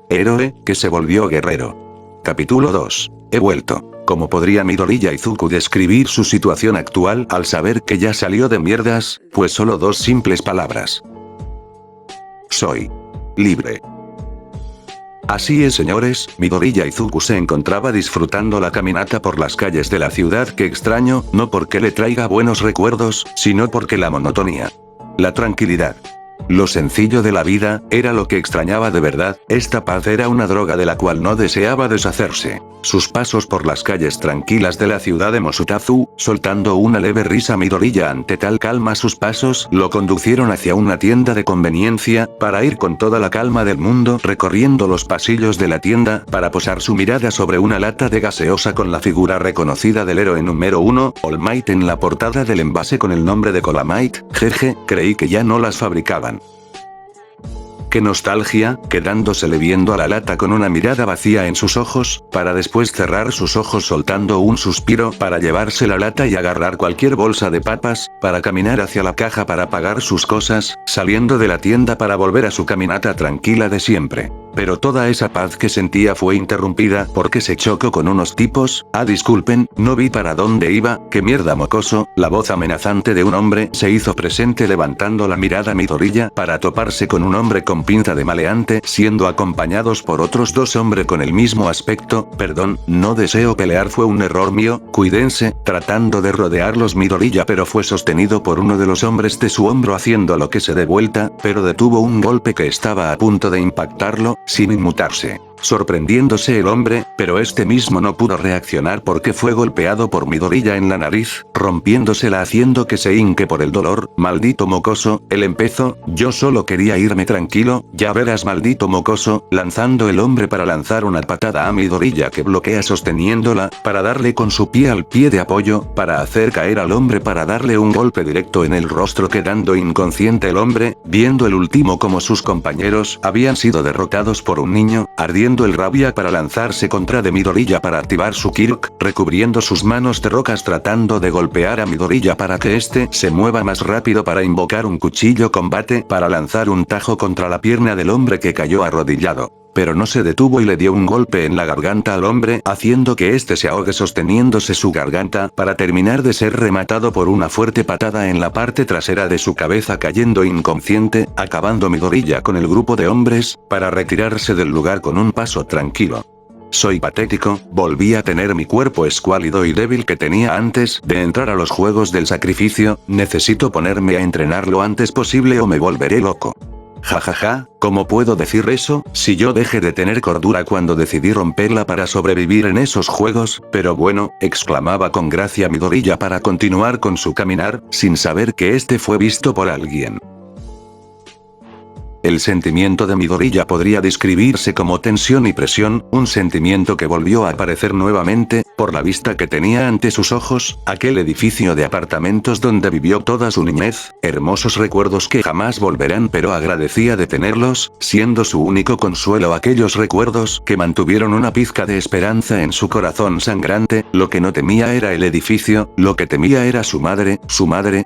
Héroe, que se volvió guerrero. Capítulo 2. He vuelto. ¿Cómo podría Midoriya Izuku describir su situación actual al saber que ya salió de mierdas? Pues solo dos simples palabras. Soy libre. Así es, señores, Midoriya Izuku se encontraba disfrutando la caminata por las calles de la ciudad que extraño, no porque le traiga buenos recuerdos, sino porque la monotonía, la tranquilidad, lo sencillo de la vida, era lo que extrañaba de verdad. Esta paz era una droga de la cual no deseaba deshacerse. Sus pasos por las calles tranquilas de la ciudad de Mosutazu, soltando una leve risa Midoriya ante tal calma, sus pasos lo conducieron hacia una tienda de conveniencia, para ir con toda la calma del mundo recorriendo los pasillos de la tienda, para posar su mirada sobre una lata de gaseosa con la figura reconocida del héroe número 1, All Might en la portada del envase con el nombre de Colamite. Jeje, creí que ya no las fabricaban. Qué nostalgia, quedándosele viendo a la lata con una mirada vacía en sus ojos, para después cerrar sus ojos soltando un suspiro para llevarse la lata y agarrar cualquier bolsa de papas, para caminar hacia la caja para pagar sus cosas, saliendo de la tienda para volver a su caminata tranquila de siempre. Pero toda esa paz que sentía fue interrumpida porque se chocó con unos tipos. Disculpen, no vi para dónde iba, qué mierda mocoso. La voz amenazante de un hombre se hizo presente levantando la mirada a Midoriya para toparse con un hombre con pinta de maleante, siendo acompañados por otros dos hombres con el mismo aspecto. Perdón, no deseo pelear, fue un error mío, cuídense, tratando de rodearlos Midoriya, pero fue sostenido por uno de los hombres de su hombro haciendo lo que se dé vuelta, pero detuvo un golpe que estaba a punto de impactarlo, sin inmutarse. Sorprendiéndose el hombre, pero este mismo no pudo reaccionar porque fue golpeado por Midoriya en la nariz, rompiéndosela haciendo que se hinque por el dolor. Maldito mocoso, él empezó, yo solo quería irme tranquilo, ya verás maldito mocoso, lanzando el hombre para lanzar una patada a Midoriya que bloquea sosteniéndola, para darle con su pie al pie de apoyo, para hacer caer al hombre para darle un golpe directo en el rostro quedando inconsciente el hombre, viendo el último como sus compañeros habían sido derrotados por un niño, ardiendo el rabia para lanzarse contra de Midoriya para activar su Kirk, recubriendo sus manos de rocas tratando de golpear a Midoriya para que éste se mueva más rápido para invocar un cuchillo combate para lanzar un tajo contra la pierna del hombre que cayó arrodillado. Pero no se detuvo y le dio un golpe en la garganta al hombre haciendo que éste se ahogue sosteniéndose su garganta para terminar de ser rematado por una fuerte patada en la parte trasera de su cabeza cayendo inconsciente, acabando Midoriya con el grupo de hombres, para retirarse del lugar con un paso tranquilo. Soy patético, volví a tener mi cuerpo escuálido y débil que tenía antes de entrar a los juegos del sacrificio, necesito ponerme a entrenar lo antes posible o me volveré loco. Jajaja, ¿cómo puedo decir eso, si yo dejé de tener cordura cuando decidí romperla para sobrevivir en esos juegos? Pero bueno, exclamaba con gracia Midoriya para continuar con su caminar, sin saber que este fue visto por alguien. El sentimiento de Midoriya podría describirse como tensión y presión, un sentimiento que volvió a aparecer nuevamente, por la vista que tenía ante sus ojos, aquel edificio de apartamentos donde vivió toda su niñez, hermosos recuerdos que jamás volverán, pero agradecía de tenerlos, siendo su único consuelo aquellos recuerdos que mantuvieron una pizca de esperanza en su corazón sangrante. Lo que no temía era el edificio, lo que temía era su madre,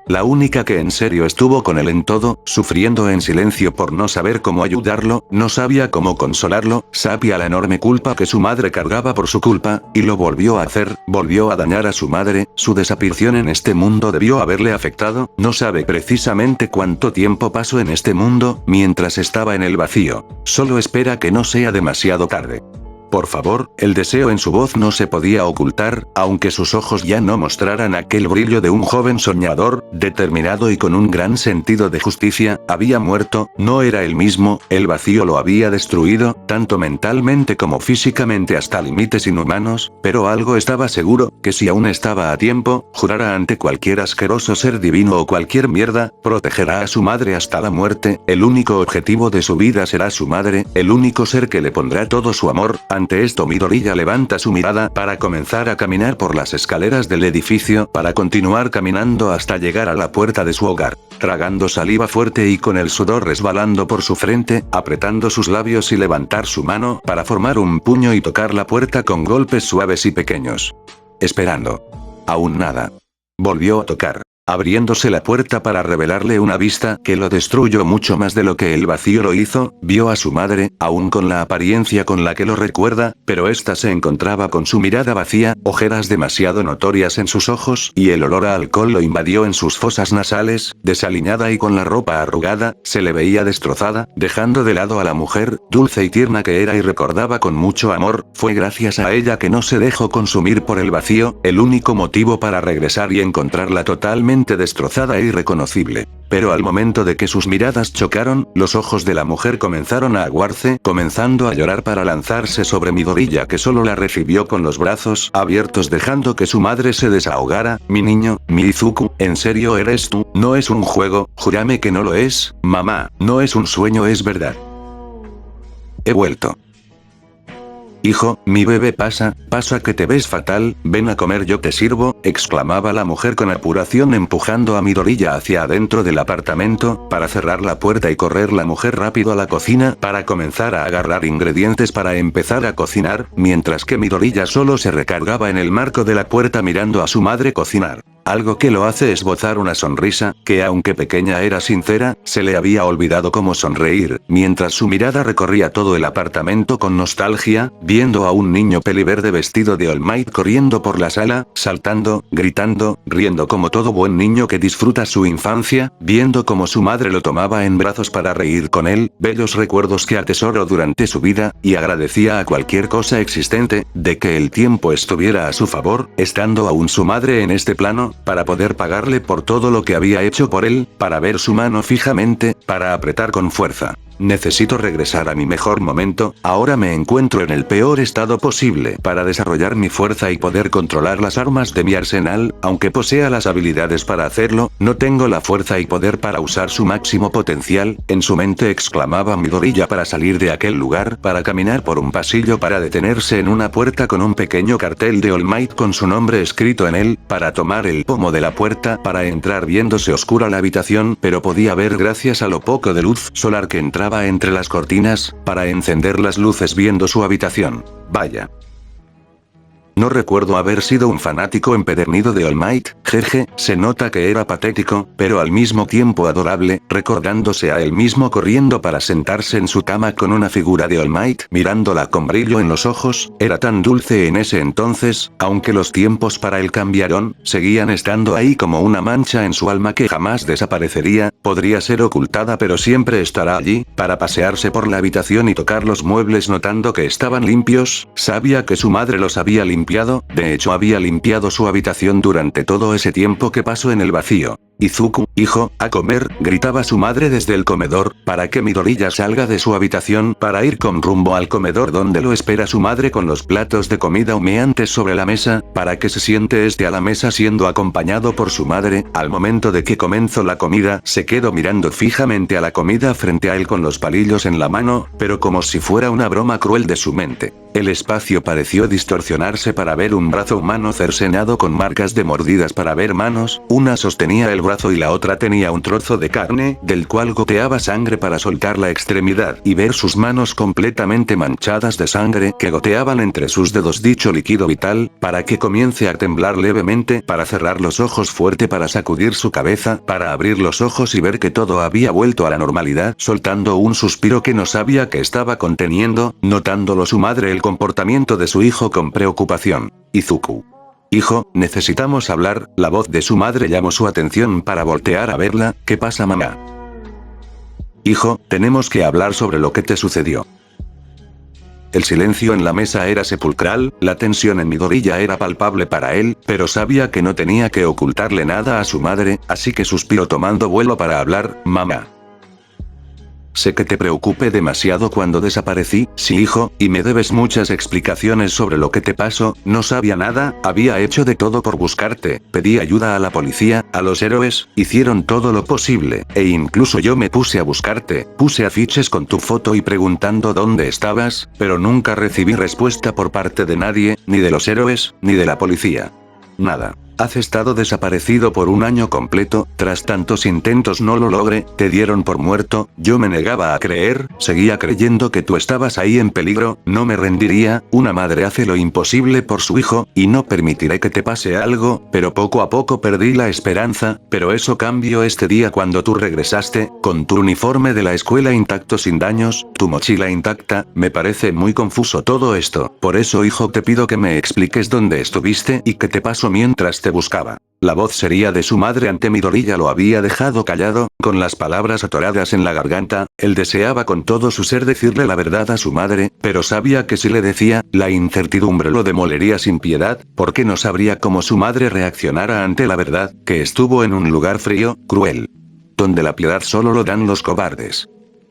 la única que en serio estuvo con él en todo, sufriendo en silencio por no saber cómo ayudarlo, no sabía cómo consolarlo, sabía la enorme culpa que su madre cargaba por su culpa, y lo volvió a hacer, volvió a dañar a su madre. Su desaparición en este mundo debió haberle afectado, no sabe precisamente cuánto tiempo pasó en este mundo, mientras estaba en el vacío. Solo espera que no sea demasiado tarde. Por favor, el deseo en su voz no se podía ocultar, aunque sus ojos ya no mostraran aquel brillo de un joven soñador, determinado y con un gran sentido de justicia. Había muerto, no era el mismo, el vacío lo había destruido, tanto mentalmente como físicamente hasta límites inhumanos, pero algo estaba seguro, que si aún estaba a tiempo, jurara ante cualquier asqueroso ser divino o cualquier mierda, protegerá a su madre hasta la muerte. El único objetivo de su vida será su madre, el único ser que le pondrá todo su amor. Ante esto Midoriya levanta su mirada para comenzar a caminar por las escaleras del edificio, para continuar caminando hasta llegar a la puerta de su hogar. Tragando saliva fuerte y con el sudor resbalando por su frente, apretando sus labios y levantar su mano para formar un puño y tocar la puerta con golpes suaves y pequeños. Esperando. Aún nada. Volvió a tocar. abriéndose la puerta para revelarle una vista que lo destruyó mucho más de lo que el vacío lo hizo. Vio a su madre, aún con la apariencia con la que lo recuerda, pero ésta se encontraba con su mirada vacía, ojeras demasiado notorias en sus ojos y el olor a alcohol lo invadió en sus fosas nasales. Desaliñada y con la ropa arrugada, se le veía destrozada, dejando de lado a la mujer, dulce y tierna que era y recordaba con mucho amor. Fue gracias a ella que no se dejó consumir por el vacío, el único motivo para regresar y encontrarla totalmente destrozada e irreconocible. Pero al momento de que sus miradas chocaron, los ojos de la mujer comenzaron a aguarse, comenzando a llorar para lanzarse sobre Midoriya, que solo la recibió con los brazos abiertos dejando que su madre se desahogara. Mi niño, mi Izuku, ¿en serio eres tú? No es un juego, júrame que no lo es, mamá, no es un sueño, es verdad. He vuelto. Hijo, mi bebé pasa que te ves fatal, ven a comer yo te sirvo, exclamaba la mujer con apuración empujando a Midoriya hacia adentro del apartamento. Para cerrar la puerta y correr la mujer rápido a la cocina para comenzar a agarrar ingredientes para empezar a cocinar, mientras que Midoriya solo se recargaba en el marco de la puerta mirando a su madre cocinar. Algo que lo hace esbozar una sonrisa, que aunque pequeña era sincera, se le había olvidado cómo sonreír, mientras su mirada recorría todo el apartamento con nostalgia, viendo a un niño peliverde vestido de All Might corriendo por la sala, saltando, gritando, riendo como todo buen niño que disfruta su infancia, viendo cómo su madre lo tomaba en brazos para reír con él, bellos recuerdos que atesoró durante su vida, y agradecía a cualquier cosa existente, de que el tiempo estuviera a su favor, estando aún su madre en este plano, para poder pagarle por todo lo que había hecho por él, para ver su mano fijamente, para apretar con fuerza. Necesito regresar a mi mejor momento, ahora me encuentro en el peor estado posible para desarrollar mi fuerza y poder controlar las armas de mi arsenal, aunque posea las habilidades para hacerlo, no tengo la fuerza y poder para usar su máximo potencial, en su mente exclamaba Midoriya para salir de aquel lugar, para caminar por un pasillo para detenerse en una puerta con un pequeño cartel de All Might con su nombre escrito en él, para tomar el pomo de la puerta para entrar viéndose oscura la habitación, pero podía ver gracias a lo poco de luz solar que entraba entre las cortinas, para encender las luces viendo su habitación. Vaya. No recuerdo haber sido un fanático empedernido de All Might, jeje, se nota que era patético, pero al mismo tiempo adorable, recordándose a él mismo corriendo para sentarse en su cama con una figura de All Might, mirándola con brillo en los ojos, era tan dulce en ese entonces, aunque los tiempos para él cambiaron, seguían estando ahí como una mancha en su alma que jamás desaparecería, podría ser ocultada pero siempre estará allí, para pasearse por la habitación y tocar los muebles notando que estaban limpios, sabía que su madre los había limpiado. De hecho había limpiado su habitación durante todo ese tiempo que pasó en el vacío. Izuku, hijo, a comer, gritaba su madre desde el comedor, para que Midoriya salga de su habitación para ir con rumbo al comedor donde lo espera su madre con los platos de comida humeantes sobre la mesa, para que se siente a la mesa siendo acompañado por su madre. Al momento de que comenzó la comida, se quedó mirando fijamente a la comida frente a él con los palillos en la mano, pero como si fuera una broma cruel de su mente. El espacio pareció distorsionarse para ver un brazo humano cercenado con marcas de mordidas para ver manos, una sostenía el brazo y la otra tenía un trozo de carne, del cual goteaba sangre para soltar la extremidad y ver sus manos completamente manchadas de sangre que goteaban entre sus dedos dicho líquido vital, para que comience a temblar levemente, para cerrar los ojos fuerte para sacudir su cabeza, para abrir los ojos y ver que todo había vuelto a la normalidad, soltando un suspiro que no sabía que estaba conteniendo, notándolo su madre el comportamiento de su hijo con preocupación. Izuku. Hijo, necesitamos hablar, la voz de su madre llamó su atención para voltear a verla. ¿Qué pasa, mamá? Hijo, tenemos que hablar sobre lo que te sucedió. El silencio en la mesa era sepulcral, la tensión en Midoriya era palpable para él, pero sabía que no tenía que ocultarle nada a su madre, así que suspiró tomando vuelo para hablar. Mamá. Sé que te preocupé demasiado cuando desaparecí, sí hijo, y me debes muchas explicaciones sobre lo que te pasó, no sabía nada, había hecho de todo por buscarte, pedí ayuda a la policía, a los héroes, hicieron todo lo posible, e incluso yo me puse a buscarte, puse afiches con tu foto y preguntando dónde estabas, pero nunca recibí respuesta por parte de nadie, ni de los héroes, ni de la policía. Nada. Has estado desaparecido por un año completo, tras tantos intentos no lo logré, te dieron por muerto, yo me negaba a creer, seguía creyendo que tú estabas ahí en peligro, no me rendiría, una madre hace lo imposible por su hijo, y no permitiré que te pase algo, pero poco a poco perdí la esperanza, pero eso cambió este día cuando tú regresaste, con tu uniforme de la escuela intacto sin daños, tu mochila intacta, me parece muy confuso todo esto, por eso hijo te pido que me expliques dónde estuviste y qué te pasó mientras te buscaba. La voz sería de su madre ante Midoriya lo había dejado callado, con las palabras atoradas en la garganta, él deseaba con todo su ser decirle la verdad a su madre, pero sabía que si le decía, la incertidumbre lo demolería sin piedad, porque no sabría cómo su madre reaccionara ante la verdad, que estuvo en un lugar frío, cruel. Donde la piedad solo lo dan los cobardes.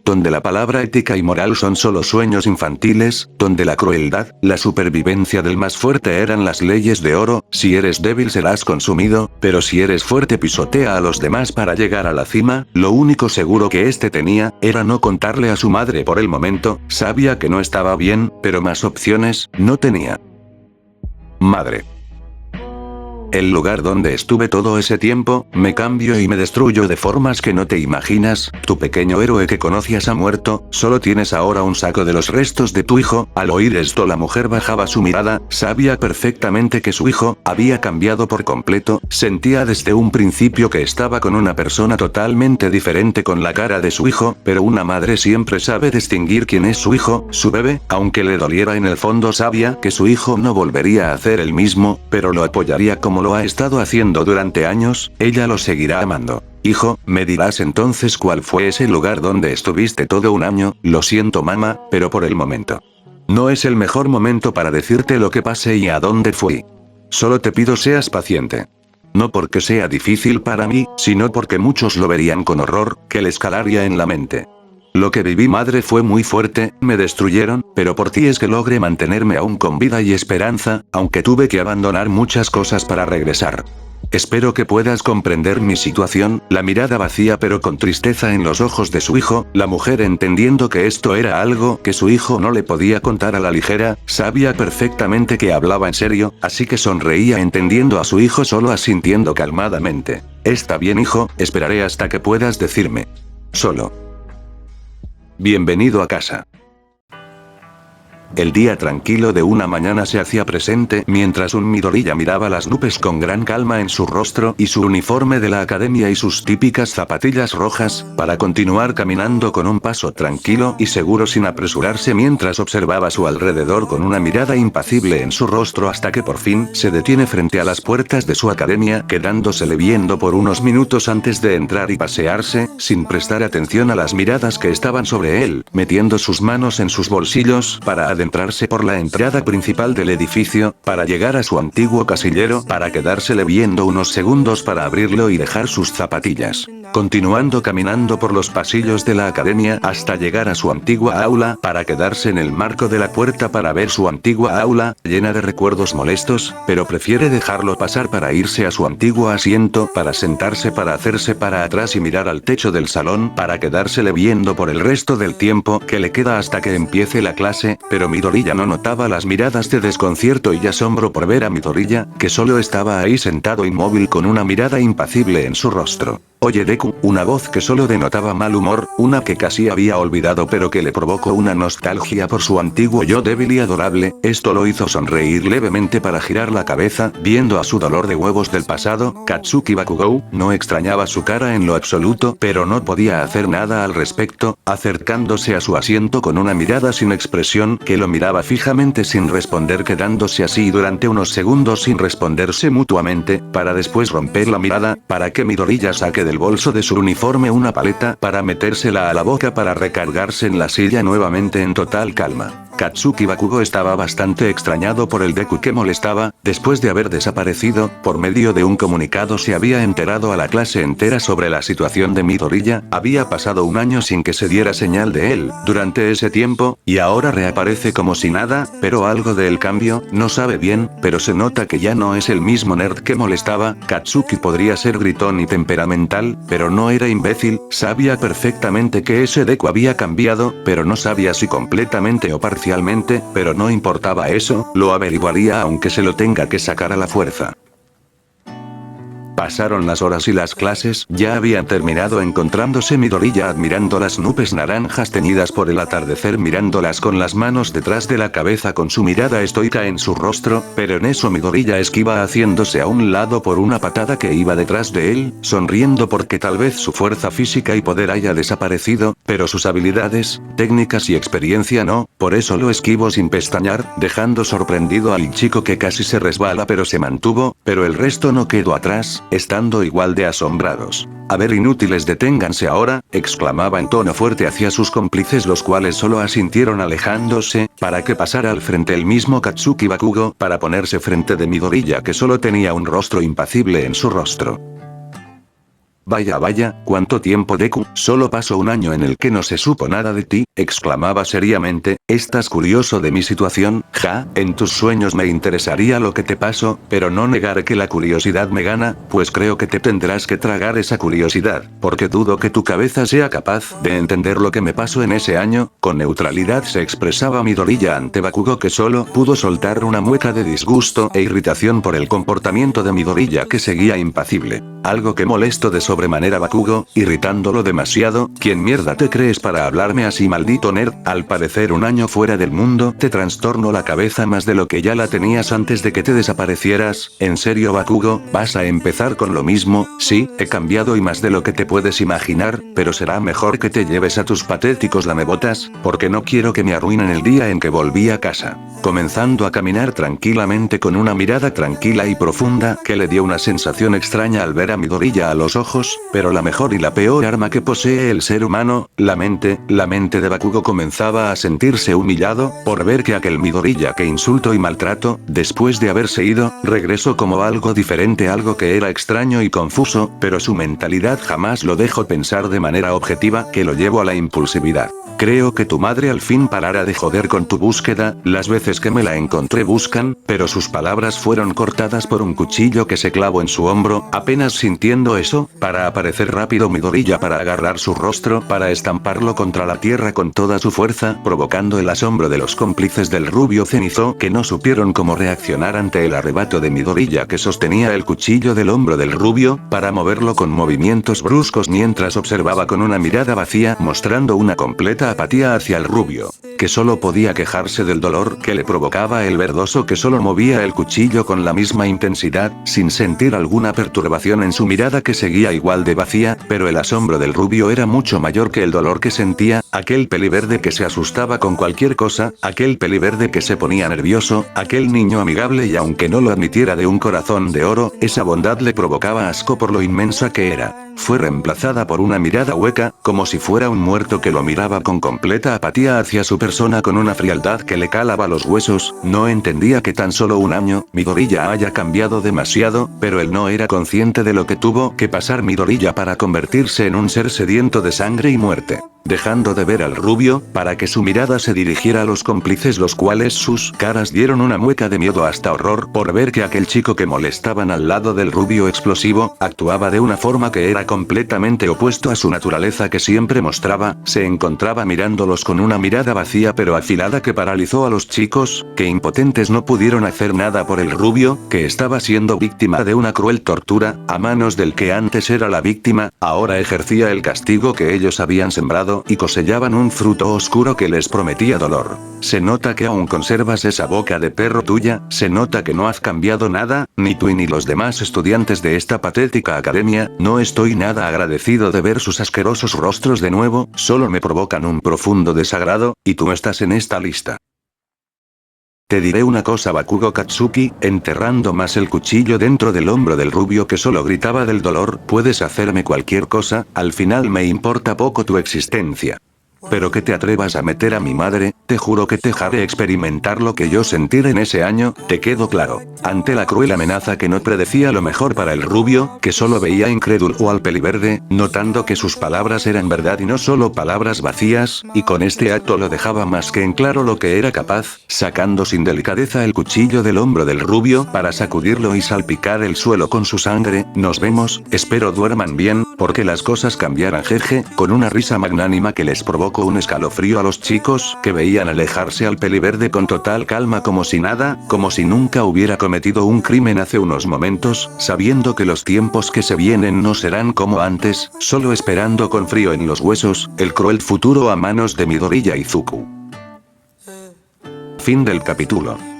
Donde la palabra ética y moral son solo sueños infantiles, donde la crueldad, la supervivencia del más fuerte eran las leyes de oro, si eres débil serás consumido, pero si eres fuerte pisotea a los demás para llegar a la cima, lo único seguro que este tenía, era no contarle a su madre por el momento, sabía que no estaba bien, pero más opciones, no tenía. Madre. El lugar donde estuve todo ese tiempo, me cambio y me destruyo de formas que no te imaginas, tu pequeño héroe que conocías ha muerto, solo tienes ahora un saco de los restos de tu hijo, al oír esto la mujer bajaba su mirada, sabía perfectamente que su hijo, había cambiado por completo, sentía desde un principio que estaba con una persona totalmente diferente con la cara de su hijo, pero una madre siempre sabe distinguir quién es su hijo, su bebé, aunque le doliera en el fondo sabía que su hijo no volvería a hacer el mismo, pero lo apoyaría como lo ha estado haciendo durante años, ella lo seguirá amando. Hijo, me dirás entonces cuál fue ese lugar donde estuviste todo un año, lo siento mamá, pero por el momento. No es el mejor momento para decirte lo que pasé y a dónde fui. Solo te pido seas paciente. No porque sea difícil para mí, sino porque muchos lo verían con horror, que les calaría en la mente. Lo que viví madre fue muy fuerte, me destruyeron, pero por ti es que logré mantenerme aún con vida y esperanza, aunque tuve que abandonar muchas cosas para regresar. Espero que puedas comprender mi situación, la mirada vacía pero con tristeza en los ojos de su hijo, la mujer entendiendo que esto era algo que su hijo no le podía contar a la ligera, sabía perfectamente que hablaba en serio, así que sonreía entendiendo a su hijo solo asintiendo calmadamente. Está bien hijo, esperaré hasta que puedas decirme. Solo. Bienvenido a casa. El día tranquilo de una mañana se hacía presente mientras un Midoriya miraba las nubes con gran calma en su rostro y su uniforme de la academia y sus típicas zapatillas rojas, para continuar caminando con un paso tranquilo y seguro sin apresurarse mientras observaba a su alrededor con una mirada impacible en su rostro hasta que por fin se detiene frente a las puertas de su academia quedándosele viendo por unos minutos antes de entrar y pasearse, sin prestar atención a las miradas que estaban sobre él, metiendo sus manos en sus bolsillos para adentrarse por la entrada principal del edificio, para llegar a su antiguo casillero, para quedársele viendo unos segundos para abrirlo y dejar sus zapatillas. Continuando caminando por los pasillos de la academia hasta llegar a su antigua aula, para quedarse en el marco de la puerta para ver su antigua aula, llena de recuerdos molestos, pero prefiere dejarlo pasar para irse a su antiguo asiento, para sentarse para hacerse para atrás y mirar al techo del salón, para quedársele viendo por el resto del tiempo que le queda hasta que empiece la clase, pero Midoriya no notaba las miradas de desconcierto y asombro por ver a Midoriya, que solo estaba ahí sentado inmóvil con una mirada impacible en su rostro. Oye Deku, una voz que solo denotaba mal humor, una que casi había olvidado pero que le provocó una nostalgia por su antiguo yo débil y adorable, esto lo hizo sonreír levemente para girar la cabeza, viendo a su dolor de huevos del pasado, Katsuki Bakugou, no extrañaba su cara en lo absoluto, pero no podía hacer nada al respecto, acercándose a su asiento con una mirada sin expresión que lo miraba fijamente sin responder quedándose así durante unos segundos sin responderse mutuamente, para después romper la mirada, para que Midoriya saque del bolso de su uniforme una paleta para metérsela a la boca para recargarse en la silla nuevamente en total calma. Katsuki Bakugo estaba bastante extrañado por el Deku que molestaba, después de haber desaparecido, por medio de un comunicado se había enterado a la clase entera sobre la situación de Midoriya, había pasado un año sin que se diera señal de él, durante ese tiempo, y ahora reaparece como si nada, pero algo del cambio, no sabe bien, pero se nota que ya no es el mismo nerd que molestaba, Katsuki podría ser gritón y temperamental, pero no era imbécil, sabía perfectamente que ese Deku había cambiado, pero no sabía si completamente o parcialmente, pero no importaba eso, lo averiguaría aunque se lo tenga que sacar a la fuerza. Pasaron las horas y las clases ya habían terminado, encontrándose Midoriya admirando las nubes naranjas teñidas por el atardecer, mirándolas con las manos detrás de la cabeza con su mirada estoica en su rostro, pero en eso Midoriya esquiva haciéndose a un lado por una patada que iba detrás de él, sonriendo porque tal vez su fuerza física y poder haya desaparecido, pero sus habilidades, técnicas y experiencia no, por eso lo esquivo sin pestañear, dejando sorprendido al chico que casi se resbala pero se mantuvo, pero el resto no quedó atrás, estando igual de asombrados. A ver, inútiles, deténganse ahora, exclamaba en tono fuerte hacia sus cómplices, los cuales solo asintieron alejándose, para que pasara al frente el mismo Katsuki Bakugo, para ponerse frente de Midoriya que solo tenía un rostro impasible en su rostro. Vaya vaya, ¿cuánto tiempo, Deku? Solo pasó un año en el que no se supo nada de ti, exclamaba seriamente. ¿Estás curioso de mi situación? Ja, en tus sueños me interesaría lo que te pasó, pero no negaré que la curiosidad me gana, pues creo que te tendrás que tragar esa curiosidad, porque dudo que tu cabeza sea capaz de entender lo que me pasó en ese año. Con neutralidad se expresaba Midoriya ante Bakugo, que solo pudo soltar una mueca de disgusto e irritación por el comportamiento de Midoriya, que seguía impasible. Algo que molestó de sobremanera Bakugo, irritándolo demasiado. ¿Quién mierda te crees para hablarme así, maldito nerd? Al parecer un año fuera del mundo te trastornó la cabeza más de lo que ya la tenías antes de que te desaparecieras. ¿En serio, Bakugo? ¿Vas a empezar con lo mismo? Sí, he cambiado y más de lo que te puedes imaginar, pero será mejor que te lleves a tus patéticos lamebotas, porque no quiero que me arruinen el día en que volví a casa. Comenzando a caminar tranquilamente con una mirada tranquila y profunda que le dio una sensación extraña al ver a Midoriya a los ojos, pero la mejor y la peor arma que posee el ser humano, la mente de Bakugo comenzaba a sentirse humillado, por ver que aquel Midoriya que insultó y maltrató, después de haberse ido, regresó como algo diferente, algo que era extraño y confuso, pero su mentalidad jamás lo dejó pensar de manera objetiva, que lo llevó a la impulsividad. Creo que tu madre al fin parará de joder con tu búsqueda, las veces que me la encontré buscan, pero sus palabras fueron cortadas por un cuchillo que se clavó en su hombro, apenas sintiendo eso, para aparecer rápido Midoriya para agarrar su rostro, para estamparlo contra la tierra con toda su fuerza, provocando el asombro de los cómplices del rubio cenizo, que no supieron cómo reaccionar ante el arrebato de Midoriya, que sostenía el cuchillo del hombro del rubio, para moverlo con movimientos bruscos mientras observaba con una mirada vacía, mostrando una completa apatía hacia el rubio, que solo podía quejarse del dolor que le provocaba el verdoso, que solo movía el cuchillo con la misma intensidad, sin sentir alguna perturbación en su mirada, que seguía igual de vacía, pero el asombro del rubio era mucho mayor que el dolor que sentía. Aquel peliverde que se asustaba con cualquier cosa, aquel peliverde que se ponía nervioso, aquel niño amigable y aunque no lo admitiera de un corazón de oro, esa bondad le provocaba asco por lo inmensa que era. Fue reemplazada por una mirada hueca, como si fuera un muerto que lo miraba con completa apatía hacia su persona, con una frialdad que le calaba los huesos. No entendía que tan solo un año, Midoriya haya cambiado demasiado, pero él no era consciente de lo que tuvo que pasar Midoriya para convertirse en un ser sediento de sangre y muerte. Dejando de ver al rubio, para que su mirada se dirigiera a los cómplices, los cuales sus caras dieron una mueca de miedo hasta horror, por ver que aquel chico que molestaban al lado del rubio explosivo, actuaba de una forma que era completamente opuesto a su naturaleza que siempre mostraba. Se encontraba mirándolos con una mirada vacía pero afilada que paralizó a los chicos, que impotentes no pudieron hacer nada por el rubio, que estaba siendo víctima de una cruel tortura, a manos del que antes era la víctima, ahora ejercía el castigo que ellos habían sembrado, y cosechaban un fruto oscuro que les prometía dolor. Se nota que aún conservas esa boca de perro tuya, se nota que no has cambiado nada, ni tú ni los demás estudiantes de esta patética academia. No estoy nada agradecido de ver sus asquerosos rostros de nuevo, solo me provocan un profundo desagrado, y tú estás en esta lista. Te diré una cosa, Bakugo Katsuki, enterrando más el cuchillo dentro del hombro del rubio que solo gritaba del dolor, puedes hacerme cualquier cosa, al final me importa poco tu existencia. Pero que te atrevas a meter a mi madre, te juro que te haré experimentar lo que yo sentí en ese año, ¿te quedó claro? Ante la cruel amenaza que no predecía lo mejor para el rubio, que solo veía incrédulo al peliverde, notando que sus palabras eran verdad y no solo palabras vacías, y con este acto lo dejaba más que en claro lo que era capaz, sacando sin delicadeza el cuchillo del hombro del rubio para sacudirlo y salpicar el suelo con su sangre. Nos vemos, espero duerman bien, porque las cosas cambiarán, jeje, con una risa magnánima que les provocó provocó un escalofrío a los chicos, que veían alejarse al peliverde con total calma como si nada, como si nunca hubiera cometido un crimen hace unos momentos, sabiendo que los tiempos que se vienen no serán como antes, solo esperando con frío en los huesos, el cruel futuro a manos de Midoriya Izuku. Fin del capítulo.